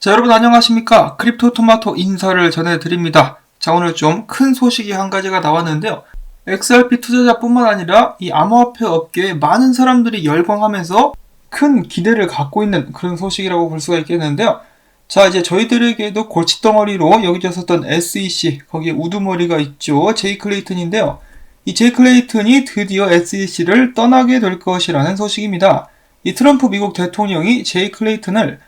자, 여러분 안녕하십니까? 크립토토마토 인사를 전해드립니다. 자, 오늘 좀 큰 소식이 한 가지가 나왔는데요. XRP 투자자뿐만 아니라 이 암호화폐 업계에 많은 사람들이 열광하면서 큰 기대를 갖고 있는 그런 소식이라고 볼 수가 있겠는데요. 자, 이제 저희들에게도 골칫덩어리로 여겨졌었던 SEC, 거기에 우두머리가 있죠. 제이 클레이튼인데요. 이 제이 클레이튼이 드디어 SEC를 떠나게 될 것이라는 소식입니다. 이 트럼프 미국 대통령이 제이 클레이튼을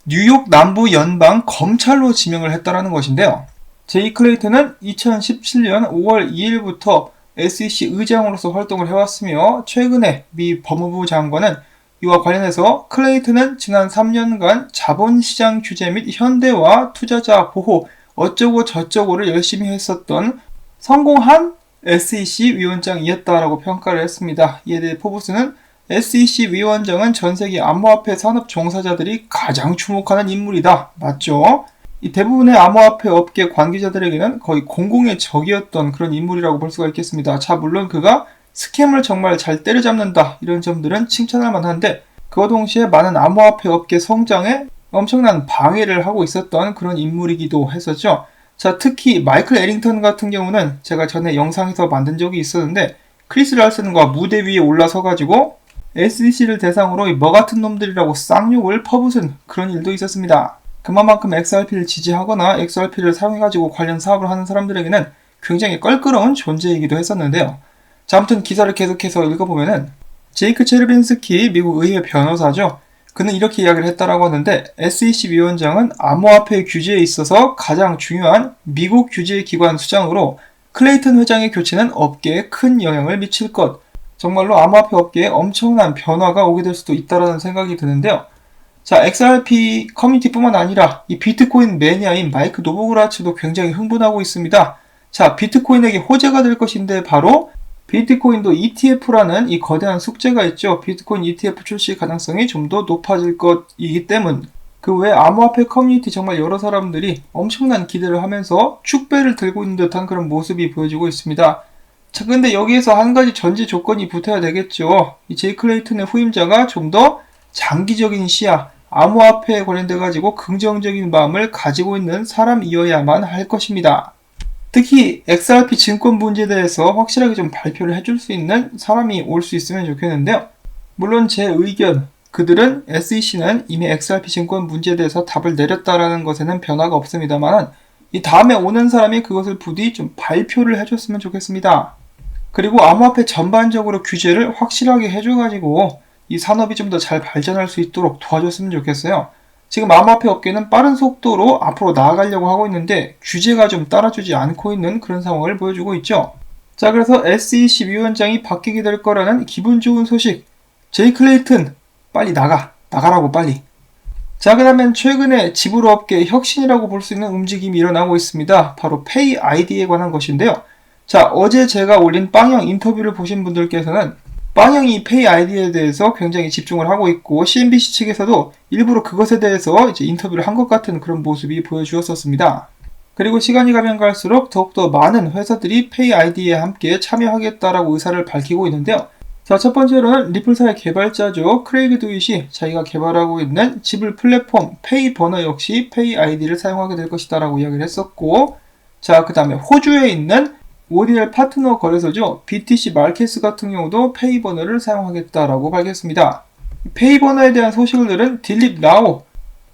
뉴욕 남부 연방 검찰로 지명을 했다라는 것인데요. 제이 클레이튼은 2017년 5월 2일부터 SEC 의장으로서 활동을 해왔으며 최근에 미 법무부 장관은 이와 관련해서 클레이튼은 지난 3년간 자본시장 규제 및 현대화, 투자자 보호 어쩌고 저쩌고를 열심히 했었던 성공한 SEC 위원장이었다라고 평가를 했습니다. 이에 대해 포브스는 SEC 위원장은 전세계 암호화폐 산업 종사자들이 가장 주목하는 인물이다. 맞죠? 이 대부분의 암호화폐 업계 관계자들에게는 거의 공공의 적이었던 그런 인물이라고 볼 수가 있겠습니다. 자, 물론 그가 스캠을 정말 잘 때려잡는다. 이런 점들은 칭찬할 만한데 그와 동시에 많은 암호화폐 업계 성장에 엄청난 방해를 하고 있었던 그런 인물이기도 했었죠. 자, 특히 마이클 에링턴 같은 경우는 제가 전에 영상에서 만든 적이 있었는데 크리스 랄슨과 무대 위에 올라서가지고 SEC를 대상으로 뭐 같은 놈들이라고 쌍욕을 퍼붓은 그런 일도 있었습니다. 그만큼 XRP를 지지하거나 XRP를 사용해가지고 관련 사업을 하는 사람들에게는 굉장히 껄끄러운 존재이기도 했었는데요. 자, 아무튼 기사를 계속해서 읽어보면은 제이크 체르빈스키 미국 의회 변호사죠. 그는 이렇게 이야기를 했다라고 하는데 SEC 위원장은 암호화폐 규제에 있어서 가장 중요한 미국 규제기관 수장으로 클레이튼 회장의 교체는 업계에 큰 영향을 미칠 것. 정말로 암호화폐 업계에 엄청난 변화가 오게 될 수도 있다라는 생각이 드는데요. 자, XRP 커뮤니티뿐만 아니라 이 비트코인 매니아인 마이크 노보그라츠도 굉장히 흥분하고 있습니다. 자, 비트코인에게 호재가 될 것인데 바로 비트코인도 ETF라는 이 거대한 숙제가 있죠. 비트코인 ETF 출시 가능성이 좀 더 높아질 것이기 때문 그 외에 암호화폐 커뮤니티 정말 여러 사람들이 엄청난 기대를 하면서 축배를 들고 있는 듯한 그런 모습이 보여지고 있습니다. 자, 근데 여기에서 한 가지 전제 조건이 붙어야 되겠죠. 이 제이 클레이튼의 후임자가 좀 더 장기적인 시야, 암호화폐에 관련돼 가지고 긍정적인 마음을 가지고 있는 사람이어야만 할 것입니다. 특히 XRP 증권 문제에 대해서 확실하게 좀 발표를 해줄 수 있는 사람이 올 수 있으면 좋겠는데요. 물론 제 의견, 그들은 SEC는 이미 XRP 증권 문제에 대해서 답을 내렸다라는 것에는 변화가 없습니다만 이 다음에 오는 사람이 그것을 부디 좀 발표를 해줬으면 좋겠습니다. 그리고 암호화폐 전반적으로 규제를 확실하게 해줘가지고 이 산업이 좀 더 잘 발전할 수 있도록 도와줬으면 좋겠어요. 지금 암호화폐 업계는 빠른 속도로 앞으로 나아가려고 하고 있는데 규제가 좀 따라주지 않고 있는 그런 상황을 보여주고 있죠. 자, 그래서 SEC 위원장이 바뀌게 될 거라는 기분 좋은 소식. 제이 클레이튼 빨리 나가라고 빨리. 자, 그러면 최근에 지불업계 혁신이라고 볼 수 있는 움직임이 일어나고 있습니다. 바로 페이 아이디에 관한 것인데요. 자, 어제 제가 올린 빵형 인터뷰를 보신 분들께서는 빵형이 페이 아이디에 대해서 굉장히 집중을 하고 있고 CNBC 측에서도 일부러 그것에 대해서 이제 인터뷰를 한 것 같은 그런 모습이 보여주었었습니다. 그리고 시간이 가면 갈수록 더욱더 많은 회사들이 페이 아이디에 함께 참여하겠다라고 의사를 밝히고 있는데요. 자, 첫 번째로는 리플사의 개발자죠. 크레이그 드윗이 자기가 개발하고 있는 지불 플랫폼 페이버너 역시 페이 아이디를 사용하게 될 것이다 라고 이야기를 했었고, 자, 그 다음에 호주에 있는 ODL 파트너 거래소죠. BTC 마켓스 같은 경우도 페이버너를 사용하겠다라고 밝혔습니다. 페이버너에 대한 소식을 들은 딜립 라오,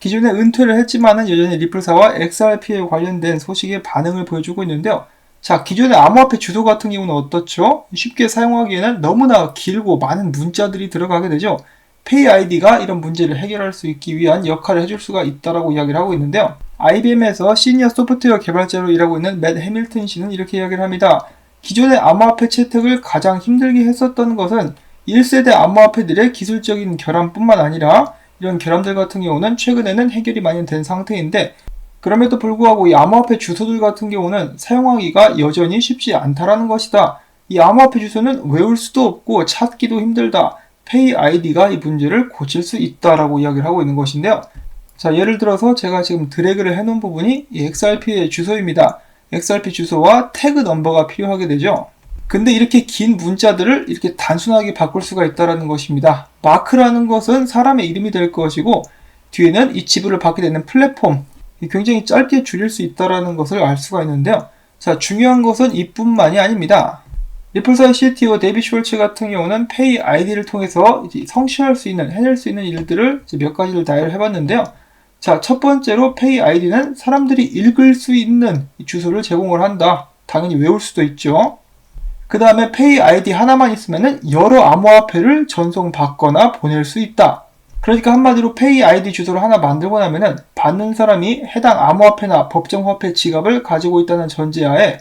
기존에 은퇴를 했지만은 여전히 리플사와 XRP에 관련된 소식에 반응을 보여주고 있는데요. 자, 기존의 암호화폐 주소 같은 경우는 어떻죠? 쉽게 사용하기에는 너무나 길고 많은 문자들이 들어가게 되죠. 페이 아이디가 이런 문제를 해결할 수 있기 위한 역할을 해줄 수가 있다라고 이야기를 하고 있는데요. IBM에서 시니어 소프트웨어 개발자로 일하고 있는 맷 해밀턴 씨는 이렇게 이야기를 합니다. 기존의 암호화폐 채택을 가장 힘들게 했었던 것은 1세대 암호화폐들의 기술적인 결함뿐만 아니라 이런 결함들 같은 경우는 최근에는 해결이 많이 된 상태인데 그럼에도 불구하고 이 암호화폐 주소들 같은 경우는 사용하기가 여전히 쉽지 않다라는 것이다. 이 암호화폐 주소는 외울 수도 없고 찾기도 힘들다. 페이 아이디가 이 문제를 고칠 수 있다라고 이야기를 하고 있는 것인데요. 자, 예를 들어서 제가 지금 드래그를 해놓은 부분이 이 XRP의 주소입니다. XRP 주소와 태그 넘버가 필요하게 되죠. 근데 이렇게 긴 문자들을 이렇게 단순하게 바꿀 수가 있다는 것입니다. 마크라는 것은 사람의 이름이 될 것이고 뒤에는 이 지불을 받게 되는 플랫폼, 굉장히 짧게 줄일 수 있다는 것을 알 수가 있는데요. 자, 중요한 것은 이뿐만이 아닙니다. 리플사의 CTO 데이빗 숄츠 같은 경우는 페이 아이디를 통해서 이제 성취할 수 있는, 해낼 수 있는 일들을 이제 몇 가지를 나열을 해봤는데요. 자, 첫 번째로 페이 아이디는 사람들이 읽을 수 있는 주소를 제공을 한다. 당연히 외울 수도 있죠. 그 다음에 페이 아이디 하나만 있으면 여러 암호화폐를 전송받거나 보낼 수 있다. 그러니까 한마디로 페이 아이디 주소를 하나 만들고 나면은 받는 사람이 해당 암호화폐나 법정화폐 지갑을 가지고 있다는 전제하에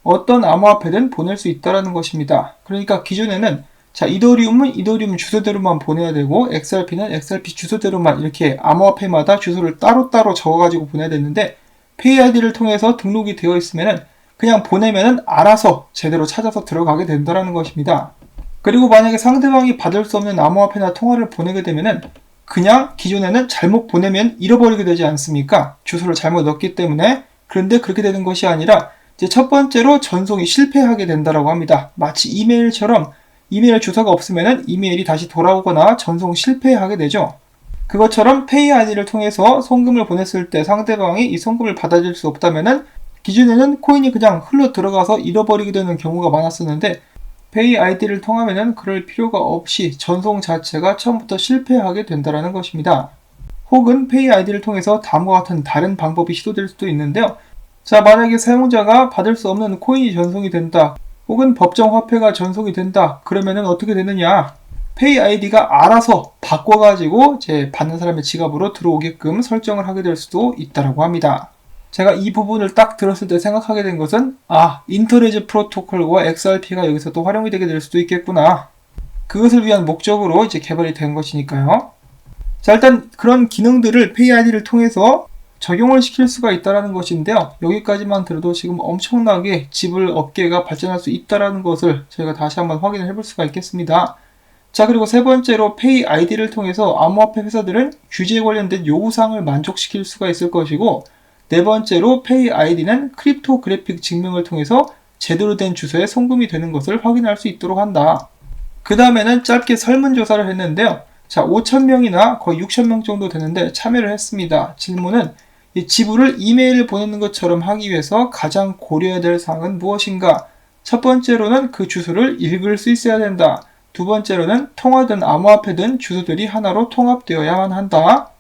어떤 암호화폐든 보낼 수 있다는 것입니다. 그러니까 기존에는 자, 이더리움은 이더리움 주소대로만 보내야 되고 XRP는 XRP 주소대로만 이렇게 암호화폐마다 주소를 따로따로 적어가지고 보내야 되는데 페이 아이디를 통해서 등록이 되어 있으면은 그냥 보내면은 알아서 제대로 찾아서 들어가게 된다는 것입니다. 그리고 만약에 상대방이 받을 수 없는 암호화폐나 통화를 보내게 되면은 그냥 기존에는 잘못 보내면 잃어버리게 되지 않습니까? 주소를 잘못 넣었기 때문에. 그런데 그렇게 되는 것이 아니라 이제 첫 번째로 전송이 실패하게 된다라고 합니다. 마치 이메일처럼 이메일 주소가 없으면은 이메일이 다시 돌아오거나 전송 실패하게 되죠. 그것처럼 페이 아이디를 통해서 송금을 보냈을 때 상대방이 이 송금을 받아들일 수 없다면은 기존에는 코인이 그냥 흘러 들어가서 잃어버리게 되는 경우가 많았었는데 페이 아이디를 통하면은 그럴 필요가 없이 전송 자체가 처음부터 실패하게 된다는 것입니다. 혹은 페이 아이디를 통해서 다음과 같은 다른 방법이 시도될 수도 있는데요. 자, 만약에 사용자가 받을 수 없는 코인이 전송이 된다. 혹은 법정 화폐가 전송이 된다. 그러면은 어떻게 되느냐? 페이 아이디가 알아서 바꿔가지고 제 받는 사람의 지갑으로 들어오게끔 설정을 하게 될 수도 있다고 합니다. 제가 이 부분을 딱 들었을 때 생각하게 된 것은 인터레즈 프로토콜과 XRP가 여기서 또 활용이 되게 될 수도 있겠구나. 그것을 위한 목적으로 이제 개발이 된 것이니까요. 자, 일단 그런 기능들을 페이 아이디를 통해서 적용을 시킬 수가 있다는 것인데요. 여기까지만 들어도 지금 엄청나게 지불 업계가 발전할 수 있다는 것을 저희가 다시 한번 확인을 해볼 수가 있겠습니다. 자, 그리고 세 번째로 페이 아이디를 통해서 암호화폐 회사들은 규제에 관련된 요구사항을 만족시킬 수가 있을 것이고, 네 번째로 페이 아이디는 크립토그래픽 증명을 통해서 제대로 된 주소에 송금이 되는 것을 확인할 수 있도록 한다. 그 다음에는 짧게 설문조사를 했는데요. 자, 5,000명이나 거의 6,000명 정도 되는데 참여를 했습니다. 질문은 이 지불을 이메일을 보내는 것처럼 하기 위해서 가장 고려해야 될 사항은 무엇인가? 첫 번째로는 그 주소를 읽을 수 있어야 된다. 두 번째로는 통화든 암호화폐든 주소들이 하나로 통합되어야만 한다.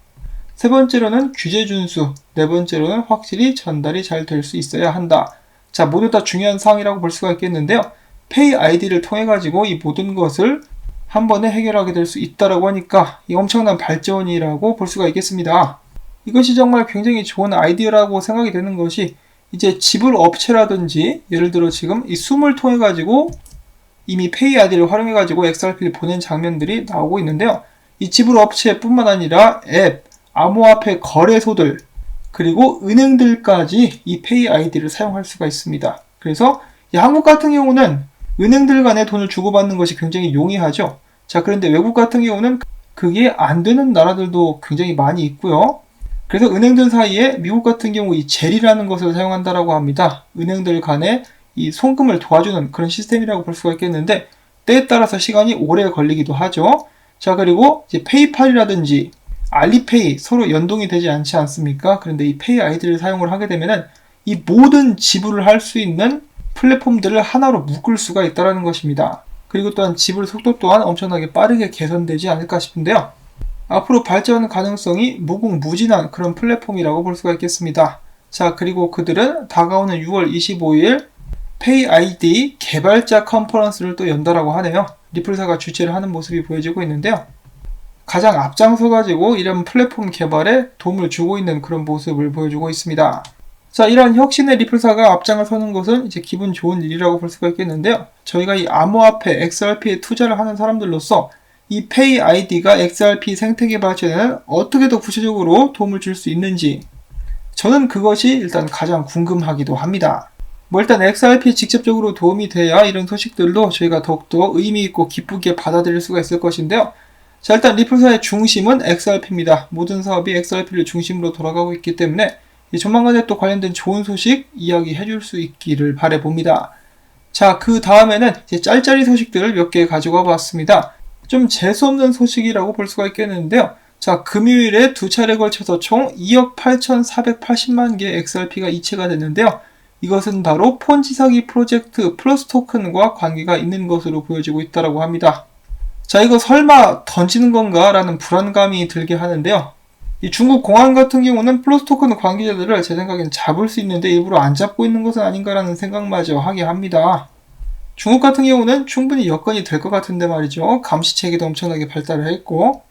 세 번째로는 규제 준수, 네 번째로는 확실히 전달이 잘 될 수 있어야 한다. 자, 모두 다 중요한 사항이라고 볼 수가 있겠는데요. 페이 아이디를 통해 가지고 이 모든 것을 한 번에 해결하게 될 수 있다라고 하니까 이 엄청난 발전이라고 볼 수가 있겠습니다. 이것이 정말 굉장히 좋은 아이디어라고 생각이 되는 것이 이제 지불 업체라든지 예를 들어 지금 이 숨을 통해 가지고 이미 페이 아이디를 활용해 가지고 XRP를 보낸 장면들이 나오고 있는데요. 이 지불 업체뿐만 아니라 앱, 암호화폐 거래소들, 그리고 은행들까지 이 페이 아이디를 사용할 수가 있습니다. 그래서 한국 같은 경우는 은행들 간에 돈을 주고받는 것이 굉장히 용이하죠. 자, 그런데 외국 같은 경우는 그게 안 되는 나라들도 굉장히 많이 있고요. 그래서 은행들 사이에 미국 같은 경우 이 젤이라는 것을 사용한다라고 합니다. 은행들 간에 이 송금을 도와주는 그런 시스템이라고 볼 수가 있겠는데 때에 따라서 시간이 오래 걸리기도 하죠. 자, 그리고 이제 페이팔이라든지 알리페이 서로 연동이 되지 않지 않습니까? 그런데 이 페이 아이디를 사용을 하게 되면은 이 모든 지불을 할 수 있는 플랫폼들을 하나로 묶을 수가 있다는 것입니다. 그리고 또한 지불 속도 또한 엄청나게 빠르게 개선되지 않을까 싶은데요. 앞으로 발전 가능성이 무궁무진한 그런 플랫폼이라고 볼 수가 있겠습니다. 자, 그리고 그들은 다가오는 6월 25일 페이 아이디 개발자 컨퍼런스를 또 연다라고 하네요. 리플사가 주최를 하는 모습이 보여지고 있는데요. 가장 앞장서 가지고 이런 플랫폼 개발에 도움을 주고 있는 그런 모습을 보여주고 있습니다. 자, 이러한 혁신의 리플사가 앞장을 서는 것은 이제 기분 좋은 일이라고 볼 수가 있겠는데요. 저희가 이 암호화폐 XRP에 투자를 하는 사람들로서 이 페이 아이디가 XRP 생태계 발전에는 어떻게 더 구체적으로 도움을 줄 수 있는지 저는 그것이 일단 가장 궁금하기도 합니다. 일단 XRP에 직접적으로 도움이 돼야 이런 소식들도 저희가 더욱더 의미있고 기쁘게 받아들일 수가 있을 것인데요. 자, 일단 리플사의 중심은 XRP입니다. 모든 사업이 XRP를 중심으로 돌아가고 있기 때문에 조만간에 또 관련된 좋은 소식 이야기해 줄 수 있기를 바라봅니다. 자, 그 다음에는 이제 짤짤이 소식들을 몇 개 가지고 와봤습니다. 좀 재수없는 소식이라고 볼 수가 있겠는데요. 자, 금요일에 두 차례 걸쳐서 총 2억 8,480만 개의 XRP가 이체가 됐는데요. 이것은 바로 폰지 사기 프로젝트 플러스 토큰과 관계가 있는 것으로 보여지고 있다고 합니다. 자, 이거 설마 던지는 건가? 라는 불안감이 들게 하는데요. 이 중국 공안 같은 경우는 플러스 토큰 관계자들을 제 생각엔 잡을 수 있는데 일부러 안 잡고 있는 것은 아닌가라는 생각마저 하게 합니다. 중국 같은 경우는 충분히 여건이 될 것 같은데 말이죠. 감시 체계도 엄청나게 발달을 했고,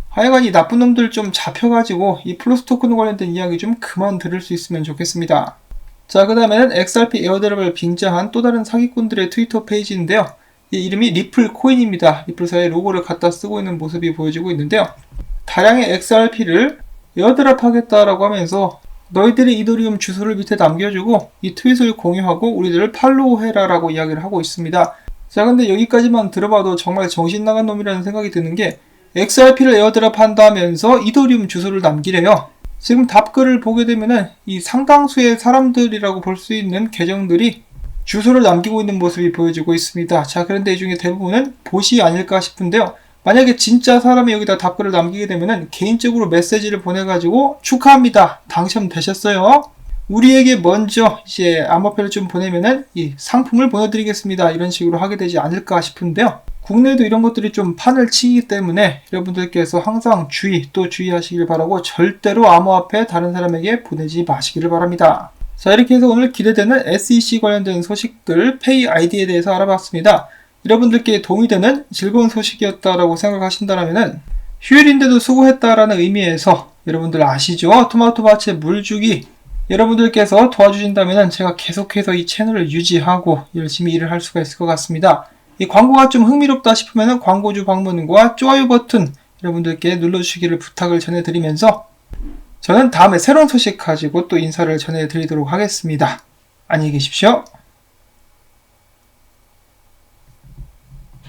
하여간 이 나쁜 놈들 좀 잡혀가지고 이 플러스 토큰 관련된 이야기 좀 그만 들을 수 있으면 좋겠습니다. 자, 그 다음에는 XRP 에어드랍을 빙자한 또 다른 사기꾼들의 트위터 페이지인데요. 이 이름이 리플 코인입니다. 리플사의 로고를 갖다 쓰고 있는 모습이 보여지고 있는데요. 다량의 XRP를 에어드랍 하겠다라고 하면서 너희들이 이더리움 주소를 밑에 남겨주고 이 트윗을 공유하고 우리들을 팔로우해라 라고 이야기를 하고 있습니다. 자, 근데 여기까지만 들어봐도 정말 정신 나간 놈이라는 생각이 드는 게 XRP를 에어드랍 한다면서 이더리움 주소를 남기래요. 지금 답글을 보게 되면은 이 상당수의 사람들이라고 볼 수 있는 계정들이 주소를 남기고 있는 모습이 보여지고 있습니다. 자, 그런데 이 중에 대부분은 봇이 아닐까 싶은데요. 만약에 진짜 사람이 여기다 답글을 남기게 되면은 개인적으로 메시지를 보내가지고 축하합니다. 당첨되셨어요. 우리에게 먼저 이제 암호화폐를 좀 보내면은 이 상품을 보내드리겠습니다. 이런 식으로 하게 되지 않을까 싶은데요. 국내에도 이런 것들이 좀 판을 치기 때문에 여러분들께서 항상 주의하시길 바라고 절대로 암호화폐 다른 사람에게 보내지 마시기를 바랍니다. 자, 이렇게 해서 오늘 기대되는 SEC 관련된 소식들 페이 아이디에 대해서 알아봤습니다. 여러분들께 도움이 되는 즐거운 소식이었다라고 생각하신다면 휴일인데도 수고했다라는 의미에서 여러분들 아시죠? 토마토 밭에 물 주기 여러분들께서 도와주신다면 제가 계속해서 이 채널을 유지하고 열심히 일을 할 수가 있을 것 같습니다. 이 광고가 좀 흥미롭다 싶으면 광고주 방문과 좋아요 버튼 여러분들께 눌러주시기를 부탁을 전해드리면서 저는 다음에 새로운 소식 가지고 또 인사를 전해드리도록 하겠습니다. 안녕히 계십시오.